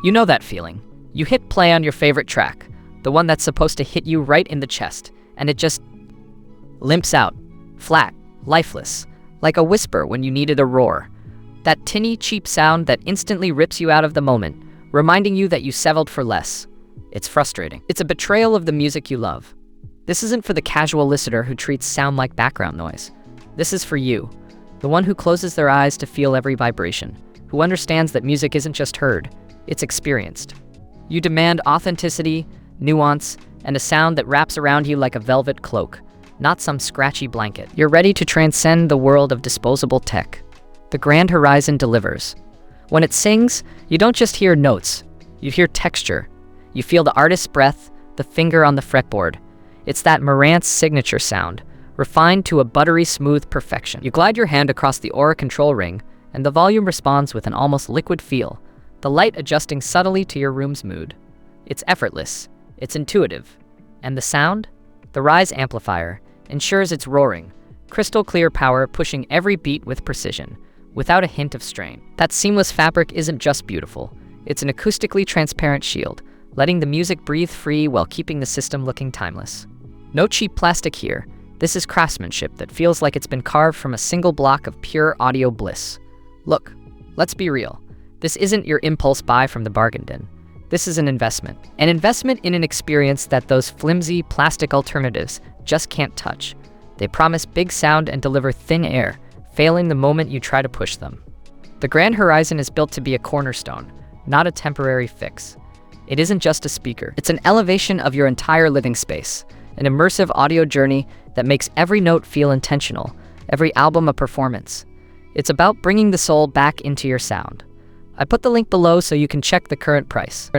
You know that feeling. You hit play on your favorite track, the one that's supposed to hit you right in the chest, and it just limps out, flat, lifeless, like a whisper when you needed a roar. That tinny, cheap sound that instantly rips you out of the moment, reminding you that you settled for less. It's frustrating. It's a betrayal of the music you love. This isn't for the casual listener who treats sound like background noise. This is for you, the one who closes their eyes to feel every vibration, who understands that music isn't just heard, it's experienced. You demand authenticity, nuance, and a sound that wraps around you like a velvet cloak, not some scratchy blanket. You're ready to transcend the world of disposable tech. The Grand Horizon delivers. When it sings, you don't just hear notes, you hear texture. You feel the artist's breath, the finger on the fretboard. It's that Marantz signature sound, refined to a buttery smooth perfection. You glide your hand across the AuraControl ring, and the volume responds with an almost liquid feel, the light adjusting subtly to your room's mood. It's effortless, it's intuitive. And the sound? The Rise amplifier ensures it's roaring, crystal clear power pushing every beat with precision, without a hint of strain. That seamless fabric isn't just beautiful, it's an acoustically transparent shield, letting the music breathe free while keeping the system looking timeless. No cheap plastic here. This is craftsmanship that feels like it's been carved from a single block of pure audio bliss. Look, let's be real. This isn't your impulse buy from the bargain bin. This is an investment. An investment in an experience that those flimsy plastic alternatives just can't touch. They promise big sound and deliver thin air, failing the moment you try to push them. The Grand Horizon is built to be a cornerstone, not a temporary fix. It isn't just a speaker. It's an elevation of your entire living space, an immersive audio journey that makes every note feel intentional, every album a performance. It's about bringing the soul back into your sound. I put the link below so you can check the current price.